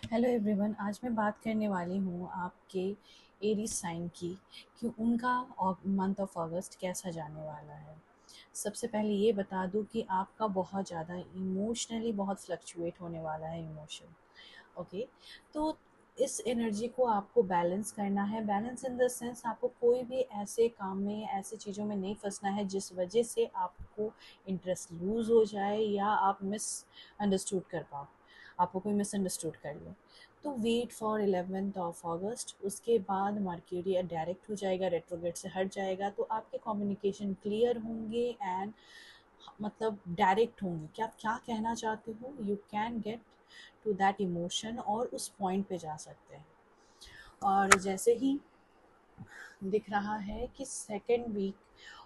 Hello everyone, आज मैं बात करने वाली हूँ आपके एरीज साइन की कि उनका मंथ ऑफ अगस्त कैसा जाने वाला है। सबसे पहले ये बता दूँ कि आपका बहुत ज़्यादा इमोशनली बहुत फ्लक्चुएट होने वाला है इमोशन। ओके, तो इस एनर्जी को आपको बैलेंस करना है। बैलेंस इन द सेंस आपको कोई भी ऐसे काम में ऐसे चीज़ों में नहीं फंसना है जिस वजह से आपको इंटरेस्ट लूज़ हो जाए या आप मिस अंडरस्टूड कर पाओ, आपको कोई मिसअंडरस्टूड कर ले। तो वेट फॉर 11 ऑफ अगस्त, उसके बाद मर्क्यूरी डायरेक्ट हो जाएगा, रेट्रोग्रेड से हट जाएगा, तो आपके कम्युनिकेशन क्लियर होंगे एंड मतलब डायरेक्ट होंगे कि आप क्या कहना चाहते हो। You can get to that emotion और उस पॉइंट पे जा सकते हैं। और जैसे ही दिख रहा है कि सेकेंड वीक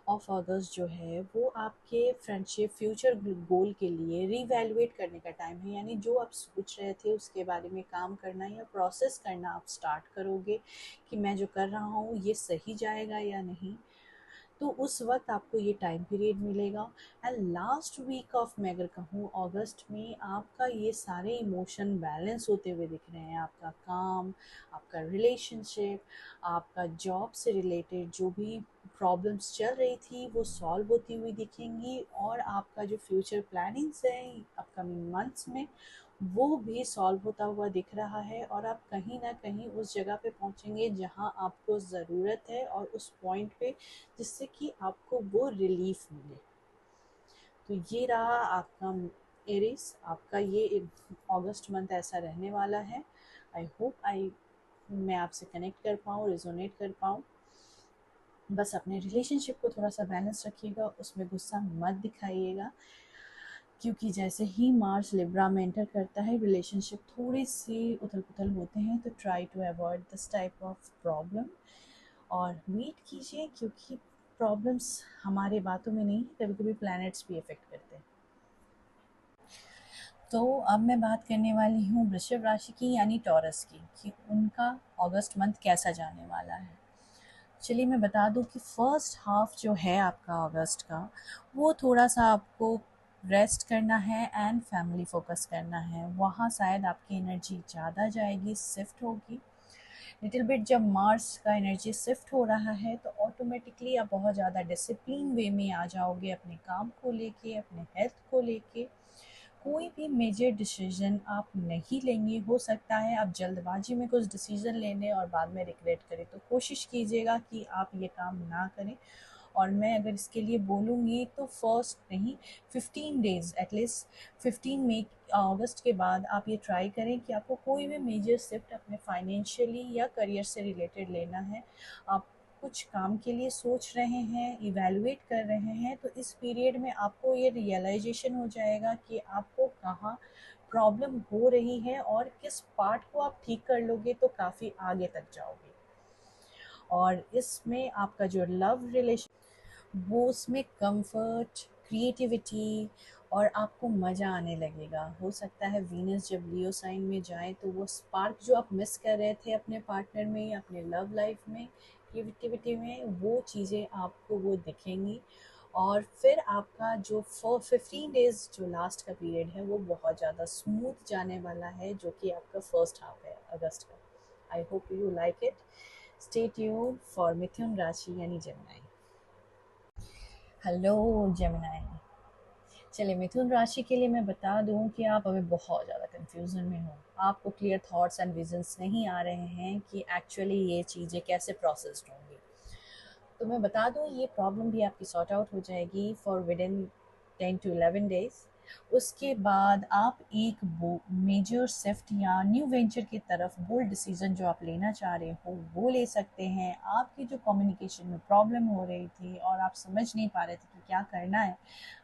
ऑफ अगस्त जो है वो आपके फ्रेंडशिप फ्यूचर गोल के लिए रीवैल्यूएट करने का टाइम है। यानी जो आप सोच रहे थे उसके बारे में काम करना या प्रोसेस करना आप स्टार्ट करोगे कि मैं जो कर रहा हूँ ये सही जाएगा या नहीं। तो उस वक्त आपको ये टाइम पीरियड मिलेगा। एंड लास्ट वीक ऑफ मैं अगर कहूँ अगस्त में आपका ये सारे इमोशन बैलेंस होते हुए दिख रहे हैं। आपका काम, आपका रिलेशनशिप, आपका जॉब से रिलेटेड जो भी प्रॉब्लम्स चल रही थी वो सॉल्व होती हुई दिखेंगी, और आपका जो फ्यूचर प्लानिंग्स है अपकमिंग मंथ्स में वो भी सॉल्व होता हुआ दिख रहा है। और आप कहीं ना कहीं उस जगह पे पहुंचेंगे जहां आपको ज़रूरत है और उस पॉइंट पे जिससे कि आपको वो रिलीफ मिले। तो ये रहा आपका एरिस, आपका ये अगस्त मंथ ऐसा रहने वाला है। आई होप मैं आपसे कनेक्ट कर पाऊँ, रिजोनेट कर पाऊँ। बस अपने रिलेशनशिप को थोड़ा सा बैलेंस रखिएगा, उसमें गुस्सा मत दिखाइएगा, क्योंकि जैसे ही मार्स लिब्रा में एंटर करता है रिलेशनशिप थोड़ी सी उथल पुथल होते हैं। तो try to avoid this type of problem और वेट कीजिए, क्योंकि प्रॉब्लम्स हमारे बातों में नहीं, कभी कभी प्लैनेट्स भी इफेक्ट करते हैं। तो अब मैं बात करने वाली हूँ वृषभ राशि की यानी टॉरस की, कि उनका अगस्त मंथ कैसा जाने वाला है। चलिए मैं बता दूं कि फर्स्ट हाफ जो है आपका अगस्त का वो थोड़ा सा आपको रेस्ट करना है एंड फैमिली फोकस करना है। वहाँ शायद आपकी एनर्जी ज़्यादा जाएगी, शिफ्ट होगी लिटिल बिट। जब मार्स का एनर्जी शिफ्ट हो रहा है तो ऑटोमेटिकली आप बहुत ज़्यादा डिसिप्लिन वे में आ जाओगे अपने काम को लेके, अपने हेल्थ को लेके। कोई भी मेजर डिसीजन आप नहीं लेंगे। हो सकता है आप जल्दबाजी में कुछ डिसीजन लेने और बाद में रिग्रेट करें, तो कोशिश कीजिएगा कि आप ये काम ना करें। और मैं अगर इसके लिए बोलूँगी तो फर्स्ट नहीं, 15 डेज़ एटलीस्ट, 15 मई अगस्त के बाद आप ये ट्राई करें कि आपको कोई भी मेजर शिफ्ट अपने फाइनेंशियली या करियर से रिलेटेड लेना है। आप कुछ काम के लिए सोच रहे हैं, इवैल्यूएट कर रहे हैं, तो इस पीरियड में आपको ये रियलाइजेशन हो जाएगा कि आपको कहाँ प्रॉब्लम हो रही है और किस पार्ट को आप ठीक कर लोगे तो काफ़ी आगे तक जाओगे। और इसमें आपका जो लव रिलेशन वो उसमें कंफर्ट, क्रिएटिविटी और आपको मज़ा आने लगेगा। हो सकता है वीनस जब लियो साइन में जाए तो वो स्पार्क जो आप मिस कर रहे थे अपने पार्टनर में या अपने लव लाइफ में, क्रिएटिविटी में, वो चीज़ें आपको वो दिखेंगी। और फिर आपका जो 15 डेज़ जो लास्ट का पीरियड है वो बहुत ज़्यादा स्मूथ जाने वाला है, जो कि आपका फर्स्ट हाफ है अगस्त का। I hope you like it. Stay tuned for Mithun राशि यानी जेमिनी। Hello Gemini. चलिए मिथुन राशि के लिए मैं बता दूं कि आप अभी बहुत ज़्यादा कंफ्यूजन में हो। आपको क्लियर थॉट्स एंड विजन्स नहीं आ रहे हैं कि एक्चुअली ये चीज़ें कैसे प्रोसेस्ड होंगी। तो मैं बता दूं ये प्रॉब्लम भी आपकी सॉर्ट आउट हो जाएगी for with in 10 to 11 days. उसके बाद आप एक मेजर शिफ्ट या न्यू वेंचर की तरफ बोल्ड डिसीजन जो आप लेना चाह रहे हो वो ले सकते हैं। आपकी जो कम्युनिकेशन में प्रॉब्लम हो रही थी और आप समझ नहीं पा रहे थे कि क्या करना है,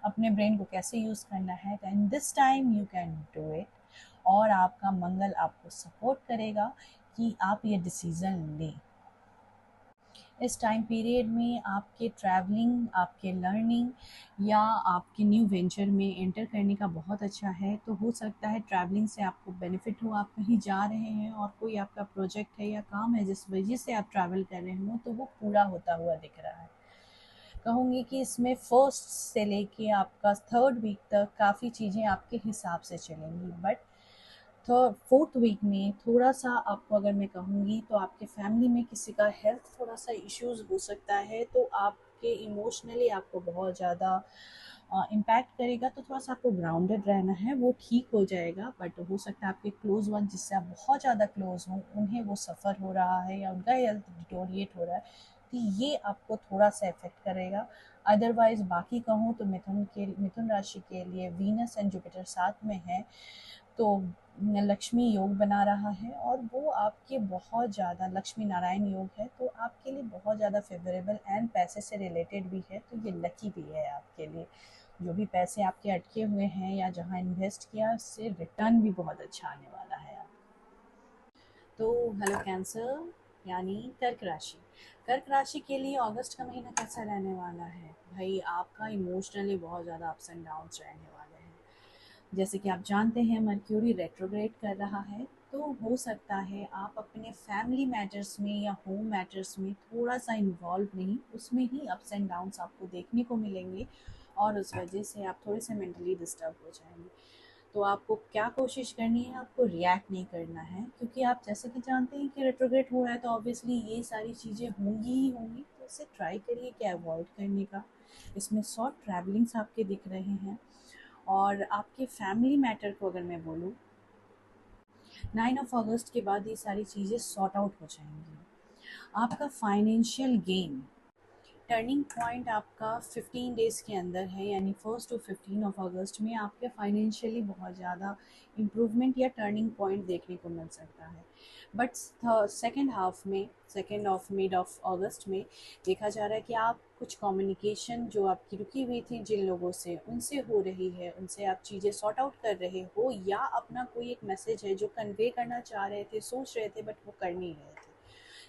अपने ब्रेन को कैसे यूज़ करना है, and this time you can do it. और आपका मंगल आपको सपोर्ट करेगा कि आप ये डिसीज़न लें। इस टाइम पीरियड में आपके ट्रैवलिंग, आपके लर्निंग या आपके न्यू वेंचर में एंटर करने का बहुत अच्छा है। तो हो सकता है ट्रैवलिंग से आपको बेनिफिट हो, आप कहीं जा रहे हैं और कोई आपका प्रोजेक्ट है या काम है जिस वजह से आप ट्रैवल कर रहे हो तो वो पूरा होता हुआ दिख रहा है। कहूँगी कि इसमें फर्स्ट से लेके आपका थर्ड वीक तक काफ़ी चीज़ें आपके हिसाब से चलेंगी, बट थर्ड फोर्थ वीक में थोड़ा सा आपको, अगर मैं कहूँगी तो आपके फैमिली में किसी का हेल्थ थोड़ा सा इश्यूज हो सकता है, तो आपके इमोशनली आपको बहुत ज़्यादा इम्पैक्ट करेगा। तो थोड़ा सा आपको ग्राउंडेड रहना है, वो ठीक हो जाएगा। बट हो सकता है आपके क्लोज वन जिससे आप बहुत ज़्यादा क्लोज हों, उन्हें वो सफ़र हो रहा है या उनका हेल्थ डिटोरिएट हो रहा है, तो ये आपको थोड़ा सा इफेक्ट करेगा। अदरवाइज बाकी कहूँ तो मिथुन राशि के लिए वीनस एंड जुपिटर साथ में है, तो लक्ष्मी योग बना रहा है, और वो आपके बहुत ज़्यादा लक्ष्मी नारायण योग है, तो आपके लिए बहुत ज़्यादा फेवरेबल एंड पैसे से रिलेटेड भी है, तो ये लकी भी है आपके लिए। जो भी पैसे आपके अटके हुए हैं या जहाँ इन्वेस्ट किया, उससे रिटर्न भी बहुत अच्छा आने वाला है। तो हेलो कैंसर, यानी कर्क राशि। कर्क राशि के लिए अगस्त का महीना कैसा रहने वाला है भाई? आपका इमोशनली बहुत ज़्यादा अप्स एंड डाउन्स रहने वाले हैं। जैसे कि आप जानते हैं, मर्क्यूरी रेट्रोग्रेड कर रहा है, तो हो सकता है आप अपने फैमिली मैटर्स में या होम मैटर्स में थोड़ा सा इन्वॉल्व नहीं, उसमें ही अप्स एंड डाउन्स आपको देखने को मिलेंगे, और उस वजह से आप थोड़े से मेंटली डिस्टर्ब हो जाएंगे। तो आपको क्या कोशिश करनी है, आपको रिएक्ट नहीं करना है, क्योंकि आप जैसे कि जानते हैं कि रेट्रोग्रेड हो रहा है, तो ऑब्वियसली ये सारी चीज़ें होंगी ही होंगी, तो इसे ट्राई करिए कि अवॉइड करने का। इसमें शॉर्ट ट्रैवलिंग्स आपके दिख रहे हैं। और आपके फैमिली मैटर को अगर मैं बोलूँ, 9 अगस्त के बाद ये सारी चीज़ें सॉर्ट आउट हो जाएंगी। आपका फाइनेंशियल गेन टर्निंग पॉइंट आपका 15 डेज़ के अंदर है, यानी 1 to 15 अगस्त में आपके फाइनेंशियली बहुत ज़्यादा इम्प्रूवमेंट या टर्निंग पॉइंट देखने को मिल सकता है। बट सेकेंड हाफ में, सेकेंड ऑफ मिड ऑफ अगस्त में देखा जा रहा है कि आप कुछ कम्युनिकेशन जो आपकी रुकी हुई थी जिन लोगों से, उनसे हो रही है, उनसे आप चीज़ें सॉर्ट आउट कर रहे हो, या अपना कोई एक मैसेज है जो कन्वे करना चाह रहे थे, सोच रहे थे, बट वो कर नहीं रहे थे।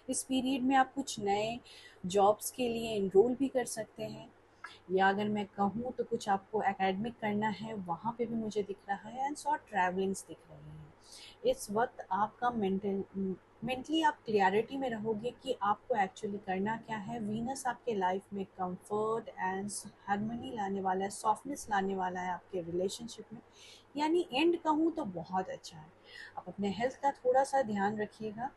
इस पीरियड में आप कुछ नए जॉब्स के लिए इनरोल भी कर सकते हैं, या अगर मैं कहूँ तो कुछ आपको एकेडमिक करना है, वहाँ पे भी मुझे दिख रहा है, एंड शॉर्ट ट्रैवलिंग्स दिख रही हैं। इस वक्त आपका मेंटली आप क्लियरिटी में रहोगे कि आपको एक्चुअली करना क्या है। वीनस आपके लाइफ में कंफर्ट एंड हार्मनी लाने वाला है, सॉफ्टनेस लाने वाला है आपके रिलेशनशिप में, यानी एंड कहूँ तो बहुत अच्छा है। आप अपने हेल्थ का थोड़ा सा ध्यान रखिएगा,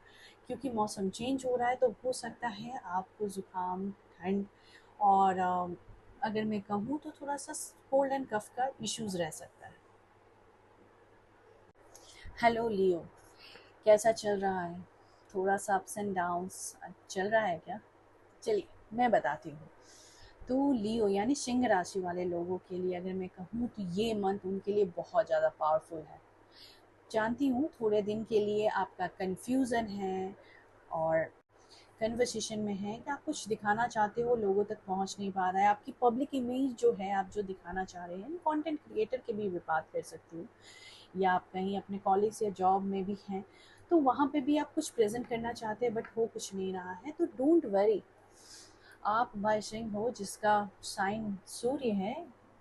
क्योंकि मौसम चेंज हो रहा है, तो हो सकता है आपको ज़ुकाम, ठंड, और अगर मैं कहूँ तो थोड़ा सा कोल्ड एंड कफ का इश्यूज रह सकता है। हेलो लियो, कैसा चल रहा है? थोड़ा सा अप्स एंड डाउन्स चल रहा है क्या? चलिए मैं बताती हूँ। तो लियो यानी सिंह राशि वाले लोगों के लिए अगर मैं कहूँ तो ये मंथ उनके लिए बहुत ज़्यादा पावरफुल है। जानती हूँ थोड़े दिन के लिए आपका कन्फ्यूज़न है, और कन्वर्सेशन में है कि आप कुछ दिखाना चाहते हो, लोगों तक पहुंच नहीं पा रहा है। आपकी पब्लिक इमेज जो है, आप जो दिखाना चाह रहे हैं, कंटेंट क्रिएटर की भी बात कर सकती हूँ, या आप कहीं अपने कॉलेज या जॉब में भी हैं, तो वहाँ पे भी आप कुछ प्रेजेंट करना चाहते हैं, बट हो कुछ नहीं रहा है, तो डोंट वरी। आप बाय सिंह हो जिसका साइन सूर्य है,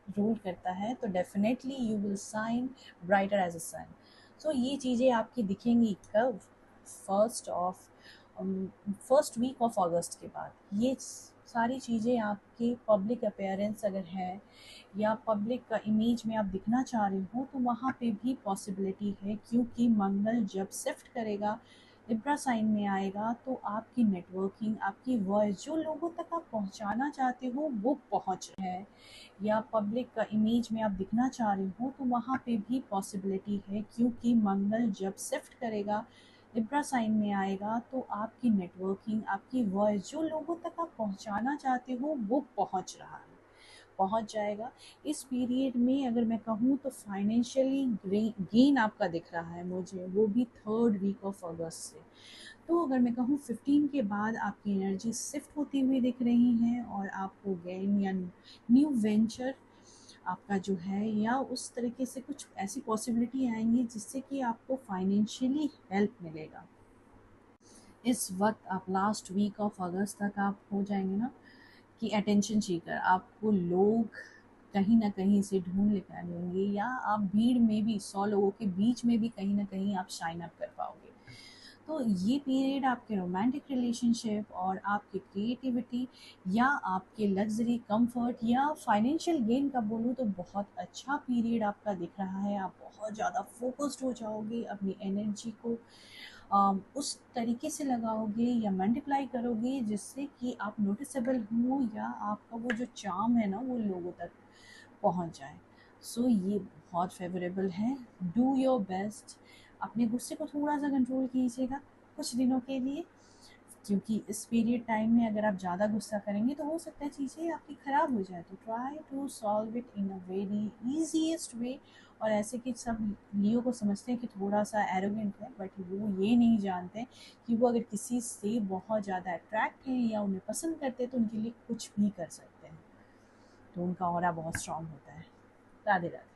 रूल करता है, तो definitely you will shine brighter as a sun. So ये चीज़ें आपकी दिखेंगी कब? First of first week of अगस्त के बाद ये सारी चीज़ें आपकी पब्लिक अपेयरेंस अगर है, या पब्लिक का इमेज में आप दिखना चाह रहे हो, तो वहाँ पे भी पॉसिबिलिटी है, क्योंकि मंगल जब शिफ्ट करेगा, लिब्रा साइन में आएगा, तो आपकी नेटवर्किंग, आपकी वॉइस जो लोगों तक आप पहुंचाना चाहते हो वो पहुंच है, या पब्लिक का इमेज में आप दिखना चाह रहे हो, तो वहाँ पे भी पॉसिबिलिटी है, क्योंकि मंगल जब शिफ्ट करेगा, लिब्रा साइन में आएगा, तो आपकी नेटवर्किंग, आपकी वॉइस जो लोगों तक आप पहुंचाना चाहते हो वो पहुंच रहा है, पहुंच जाएगा। इस पीरियड में अगर मैं कहूँ तो फाइनेंशियली गेन आपका दिख रहा है मुझे, वो भी थर्ड वीक ऑफ अगस्त से। तो अगर मैं कहूँ 15 के बाद आपकी एनर्जी शिफ्ट होती हुई दिख रही है, और आपको गेन या न्यू वेंचर आपका जो है, या उस तरीके से कुछ ऐसी पॉसिबिलिटी आएंगी जिससे कि आपको फाइनेंशियली हेल्प मिलेगा। इस वक्त आप लास्ट वीक ऑफ अगस्त तक आप हो जाएंगे ना कि अटेंशन सीकर, आपको लोग कहीं ना कहीं से ढूंढ निकालेंगे, या आप भीड़ में भी 100 लोगों के बीच में भी कहीं ना कहीं आप शाइन अप कर पाओगे। तो ये पीरियड आपके रोमांटिक रिलेशनशिप और आपकी क्रिएटिविटी या आपके लग्जरी कंफर्ट या फाइनेंशियल गेन का बोलूँ तो बहुत अच्छा पीरियड आपका दिख रहा है। आप बहुत ज़्यादा फोकस्ड हो जाओगे, अपनी एनर्जी को उस तरीके से लगाओगे या मल्टीप्लाई करोगे जिससे कि आप नोटिसेबल हो या आपका वो जो चार्म है ना वो लोगों तक पहुंच जाए। सो ये बहुत फेवरेबल है। डू योर बेस्ट, अपने गुस्से को थोड़ा सा कंट्रोल कीजिएगा कुछ दिनों के लिए, क्योंकि इस पीरियड टाइम में अगर आप ज़्यादा गुस्सा करेंगे तो हो सकता है चीज़ें आपकी ख़राब हो जाए। तो try to solve it in a very easiest way. और ऐसे कि सब लियो को समझते हैं कि थोड़ा सा एरोगेंट है, बट वो ये नहीं जानते कि वो अगर किसी से बहुत ज़्यादा अट्रैक्ट हैं या उन्हें पसंद करते हैं तो उनके लिए कुछ भी कर सकते हैं। तो उनका ऑरा बहुत स्ट्रांग होता है। राधे राधे।